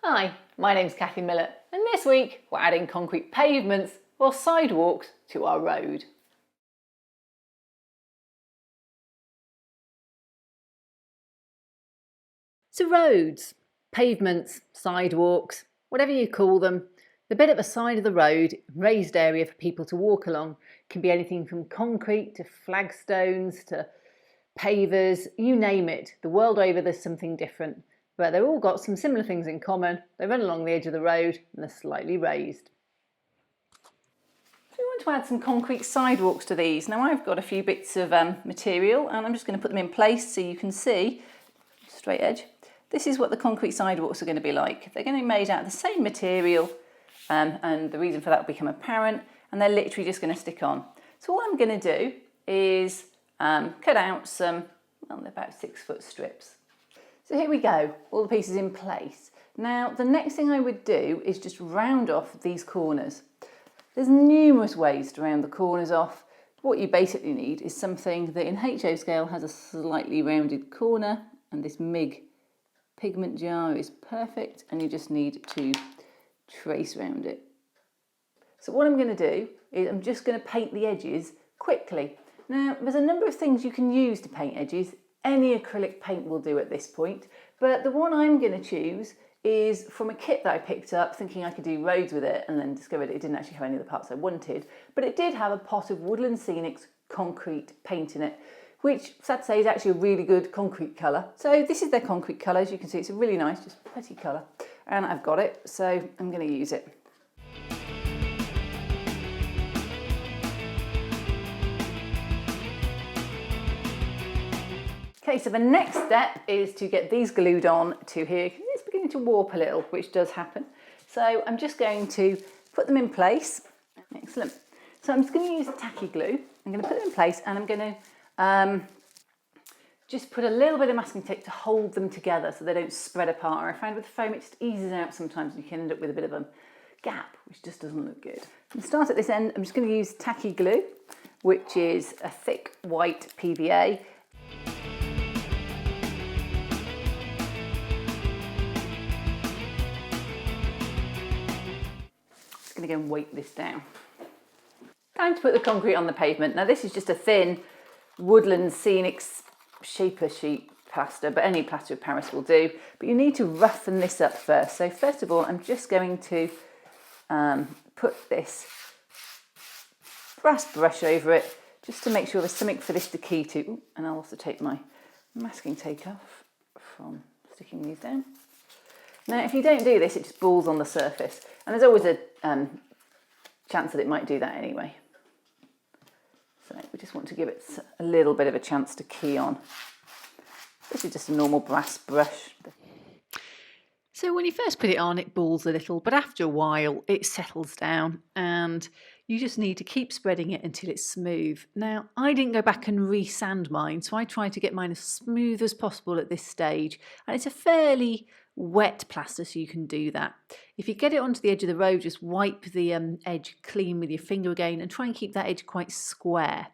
Hi, my name's Kathy Miller, and this week we're adding concrete pavements or sidewalks to our road. So roads, pavements, sidewalks, whatever you call them, the bit at the side of the road, raised area for people to walk along, can be anything from concrete to flagstones to pavers, you name it. The world over there's something different, but they've all got some similar things in common. They run along the edge of the road and they're slightly raised. So we want to add some concrete sidewalks to these. Now I've got a few bits of material and I'm just going to put them in place so you can see, straight edge. This is what the concrete sidewalks are going to be like. They're going to be made out of the same material and the reason for that will become apparent, and they're literally just going to stick on. So what I'm going to do is cut out some, well, they're about 6-foot strips. So here we go, all the pieces in place. Now the next thing I would do is just round off these corners. There's numerous ways to round the corners off. What you basically need is something that in HO scale has a slightly rounded corner, and this MIG pigment jar is perfect, and you just need to trace around it. So what I'm going to do is I'm just going to paint the edges quickly. Now there's a number of things you can use to paint edges. Any acrylic paint will do at this point, but the one I'm going to choose is from a kit that I picked up thinking I could do roads with it, and then discovered it didn't actually have any of the parts I wanted, but it did have a pot of Woodland Scenics Concrete paint in it, which, sad to say, is actually a really good concrete colour. So this is their concrete colour. As you can see, it's a really nice, just pretty colour, and I've got it, so I'm going to use it. Okay, so the next step is to get these glued on to here. It's beginning to warp a little, which does happen. So I'm just going to put them in place. Excellent. So I'm just going to use tacky glue. I'm going to put them in place, and I'm going to just put a little bit of masking tape to hold them together so they don't spread apart. I find with the foam it just eases out sometimes, and you can end up with a bit of a gap, which just doesn't look good. I'm going to start at this end. I'm just going to use tacky glue, which is a thick white PVA. Going to go and weight this down. Time to put the concrete on the pavement. Now this is just a thin Woodland Scenics shaper sheet plaster, but any plaster of Paris will do. But you need to roughen this up first. So first of all, I'm just going to put this brass brush over it just to make sure there's something for this to key to. Ooh, and I'll also take my masking tape off from sticking these down. Now if you don't do this, it just balls on the surface, and there's always a chance that it might do that anyway. So we just want to give it a little bit of a chance to key on. This is just a normal brass brush. So when you first put it on, it balls a little, but after a while it settles down, and you just need to keep spreading it until it's smooth. Now, I didn't go back and re-sand mine, so I tried to get mine as smooth as possible at this stage, and it's a fairly wet plaster, so you can do that. If you get it onto the edge of the road, just wipe the edge clean with your finger again and try and keep that edge quite square.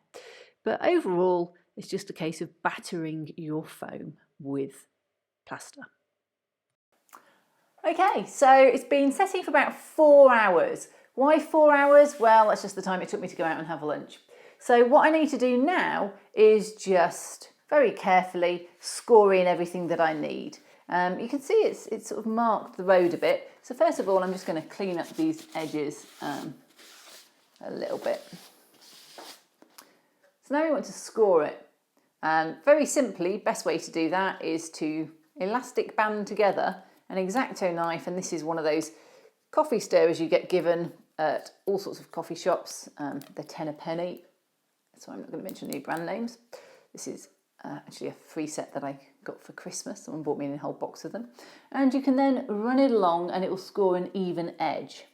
But overall, it's just a case of battering your foam with plaster. Okay, so it's been setting for about 4 hours. Why 4 hours? Well, that's just the time it took me to go out and have lunch. So what I need to do now is just very carefully score in everything that I need. You can see it's sort of marked the road a bit. So first of all, I'm just going to clean up these edges a little bit. So now we want to score it. Very simply, best way to do that is to elastic band together an X-Acto knife, and this is one of those coffee stirrers you get given at all sorts of coffee shops. They're 10 a penny, so I'm not going to mention any brand names. This is actually a free set that I got for Christmas. Someone bought me a whole box of them. And you can then run it along and it will score an even edge.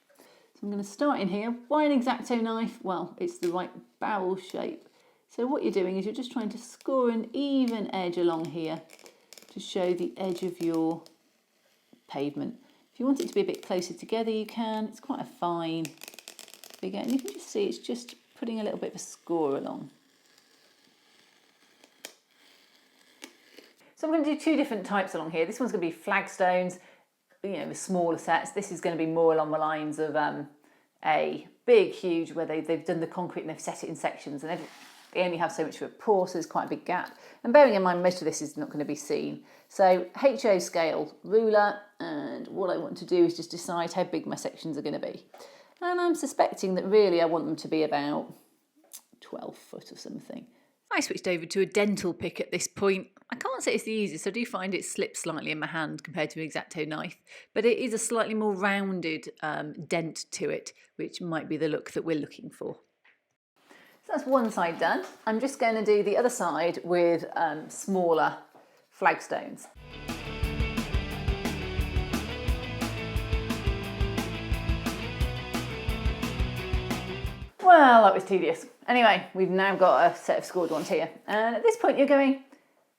So I'm going to start in here. Why an X-Acto knife? Well, it's the right barrel shape. So what you're doing is you're just trying to score an even edge along here to show the edge of your pavement. If you want it to be a bit closer together, you can. It's quite a fine figure, and you can just see it's just putting a little bit of a score along. So I'm going to do 2 different types along here. This one's going to be flagstones. the smaller sets. This is going to be more along the lines of a big, huge, where they've done the concrete and they've set it in sections, and they only have so much of a pour, so there's quite a big gap. And bearing in mind, most of this is not going to be seen. So HO scale ruler, and what I want to do is just decide how big my sections are going to be. And I'm suspecting that really I want them to be about 12 foot or something. I switched over to a dental pick at this point. I can't say it's the easiest. I do find it slips slightly in my hand compared to an X-Acto knife, but it is a slightly more rounded dent to it, which might be the look that we're looking for. So that's one side done. I'm just going to do the other side with smaller flagstones. Well, that was tedious. Anyway, we've now got a set of scored ones here. And at this point you're going,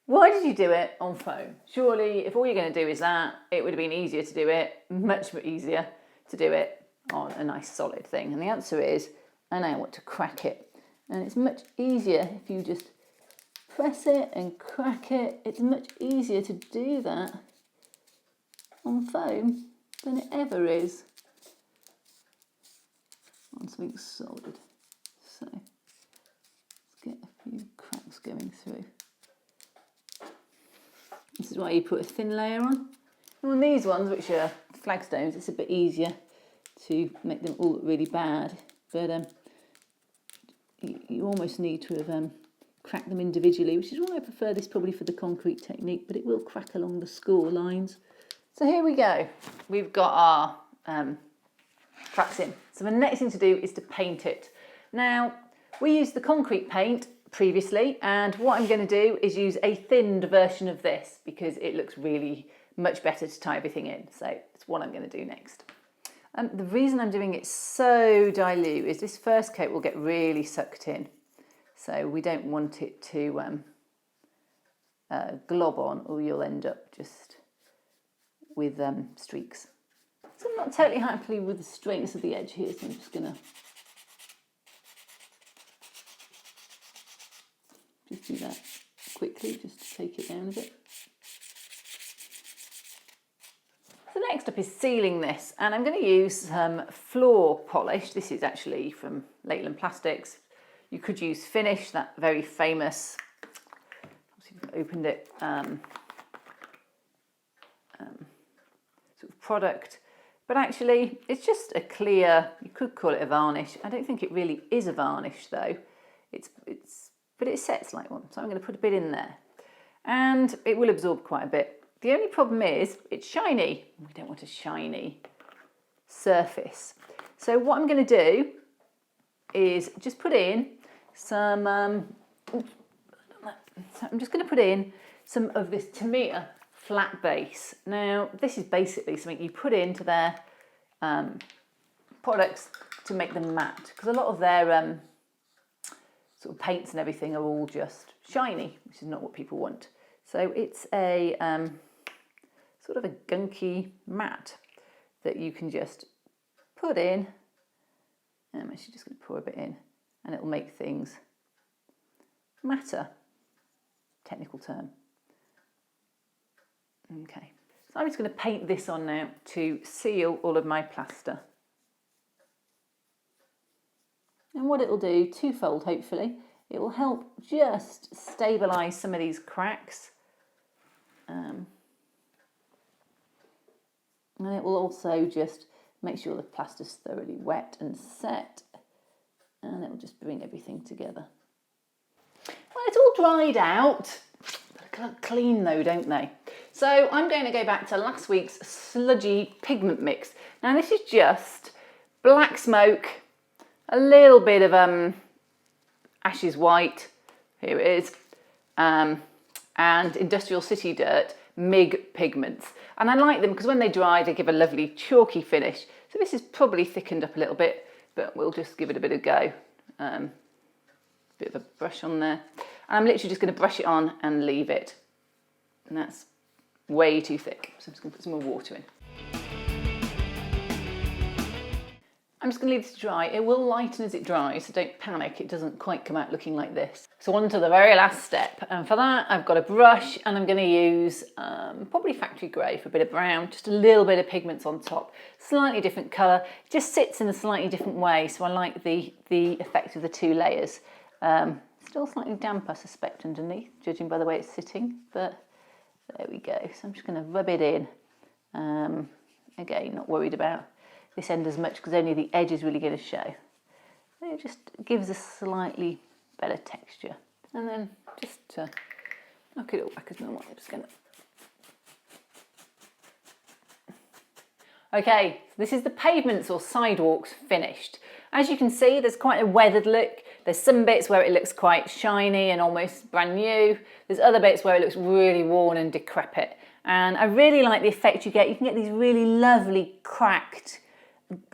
why did you do it on foam? Surely if all you're going to do is that, it would have been easier to do it, much easier to do it on a nice solid thing. And the answer is, I now want to crack it. And it's much easier if you just press it and crack it. It's much easier to do that on foam than it ever is on something solid. So let's get a few cracks going through. This is why you put a thin layer on. And on these ones, which are flagstones, it's a bit easier to make them all look really bad. But you almost need to have cracked them individually, which is why I prefer this probably for the concrete technique, but it will crack along the score lines. So here we go. We've got our cracks in. So the next thing to do is to paint it. Now, we used the concrete paint previously, and what I'm going to do is use a thinned version of this because it looks really much better to tie everything in. So it's what I'm going to do next. The reason I'm doing it so dilute is this first coat will get really sucked in. So we don't want it to glob on, or you'll end up just with streaks. So I'm not totally happy with the straightness of the edge here, so I'm just going to just do that quickly, just to take it down a bit. So next up is sealing this, and I'm going to use some floor polish. This is actually from Woodland Plastics. You could use Finish, that very famous, obviously we've opened it, sort of product. But actually, it's just a clear, you could call it a varnish. I don't think it really is a varnish though. But it sets like one. So I'm going to put a bit in there. And it will absorb quite a bit. The only problem is it's shiny. We don't want a shiny surface. So what I'm going to do is just put in some, so I'm just going to put in some of this Tamiya flat base. Now, this is basically something you put into their products to make them matte, because a lot of their sort of paints and everything are all just shiny, which is not what people want. So it's a sort of a gunky matte that you can just put in. I'm actually just going to pour a bit in, and it will make things matter. Technical term. Okay, so I'm just going to paint this on now to seal all of my plaster. And what it will do, twofold hopefully, it will help just stabilise some of these cracks. And it will also just make sure the plaster's thoroughly wet and set, and it will just bring everything together. Well, it's all dried out. They look clean though, don't they? So I'm going to go back to last week's sludgy pigment mix. Now this is just black smoke, a little bit of Ashes White, here it is, and Industrial City Dirt, MIG pigments. And I like them because when they dry, they give a lovely chalky finish. So this is probably thickened up a little bit, but we'll just give it a bit of go. Bit of a brush on there. And I'm literally just going to brush it on and leave it. And that's way too thick. So I'm just going to put some more water in. I'm just going to leave this to dry. It will lighten as it dries, so don't panic, it doesn't quite come out looking like this. So on to the very last step, and for that I've got a brush and I'm going to use probably factory grey for a bit of brown, just a little bit of pigments on top, slightly different colour, it just sits in a slightly different way, so I like the effect of the two layers. Still slightly damp I suspect underneath, judging by the way it's sitting, but there we go. So I'm just going to rub it in. Again, not worried about this end as much because only the edge is really going to show. It just gives a slightly better texture. And then just knock it all back as normal. I'm just going to... Okay, so this is the pavements or sidewalks finished. As you can see, there's quite a weathered look. There's some bits where it looks quite shiny and almost brand new. There's other bits where it looks really worn and decrepit. And I really like the effect you get. You can get these really lovely cracked,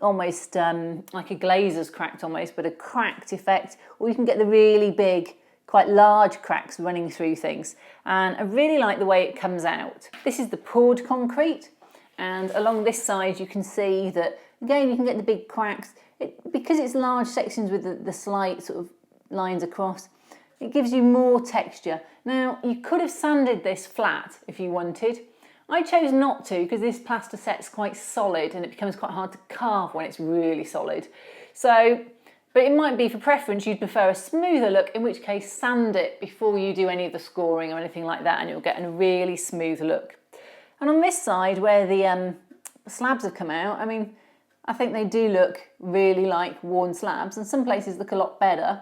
almost like a glazer's cracked almost, but a cracked effect. Or you can get the really big, quite large cracks running through things. And I really like the way it comes out. This is the poured concrete. And along this side you can see that, again, you can get the big cracks. Because it's large sections with the slight sort of lines across, it gives you more texture. Now, you could have sanded this flat if you wanted. I chose not to because this plaster set's quite solid and it becomes quite hard to carve when it's really solid. So, but it might be for preference you'd prefer a smoother look, in which case sand it before you do any of the scoring or anything like that and you'll get a really smooth look. And on this side where the slabs have come out, I mean, I think they do look really like worn slabs, and some places look a lot better.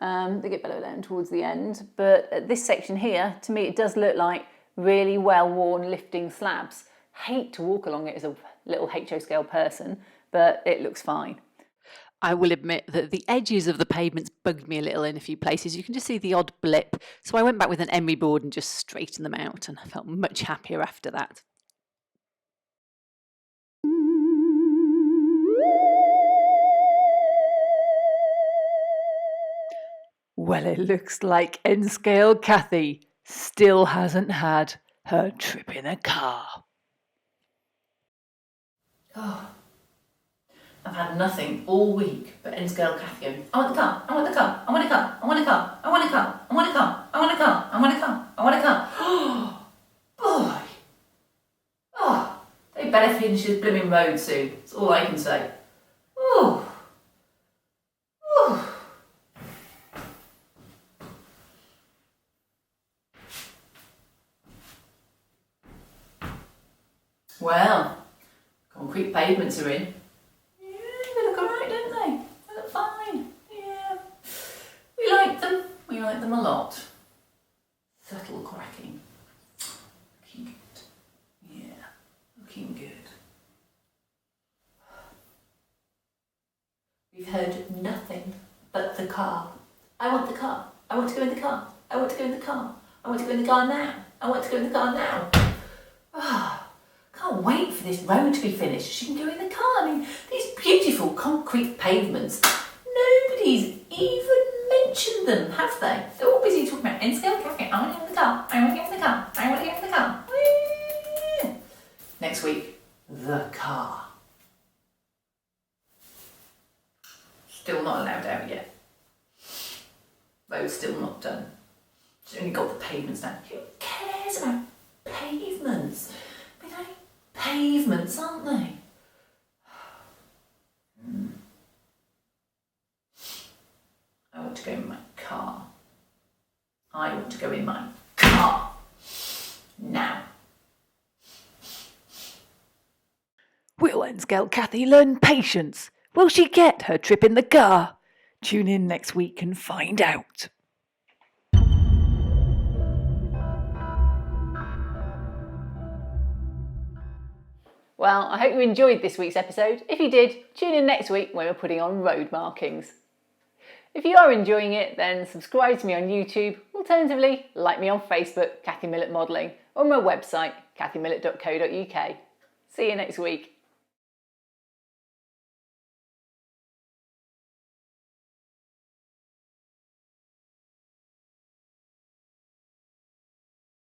They get better down towards the end, but at this section here, to me it does look like really well worn lifting slabs. Hate to walk along it as a little HO scale person, but it looks fine. I will admit that the edges of the pavements bugged me a little in a few places. You can just see the odd blip, so I went back with an emery board and just straightened them out, and I felt much happier after that. Well, it looks like N-Scale Kathy still hasn't had her trip in a car. Oh, I've had nothing all week but N-Scale Kathy going, I want the car, I want the car, I want a car, I want a car, I want a car, I want a car, I want a car, I want a car, I want a car. Oh, boy. Oh, they better finish this blooming road soon. That's all I can say. Oh. Oh. Well, concrete pavements are in. Yeah, they look alright, don't they? They look fine. Yeah. We like them. We like them a lot. Subtle cracking. Looking good. Yeah, looking good. We've heard nothing but the car. I want the car. I want to go in the car. I want to go in the car. I want to go in the car now. I want to go in the car now. Ah. Can't wait for this road to be finished. She can go in the car. I mean, these beautiful concrete pavements. Nobody's even mentioned them, have they? They're all busy talking about N-Scale Cafe. I want to get in the car. I want to get in the car. I want to get in the car. Yeah. Next week, the car. Still not allowed out yet. Road's still not done. She's only got the pavements down. Who cares about pavements? Pavements, aren't they? I want to go in my car. I want to go in my car. Now. Will N-Scale Kathy learn patience? Will she get her trip in the car? Tune in next week and find out. Well, I hope you enjoyed this week's episode. If you did, tune in next week when we're putting on road markings. If you are enjoying it, then subscribe to me on YouTube. Alternatively, like me on Facebook, Kathy Millett Modelling, or my website, kathymillett.co.uk. See you next week.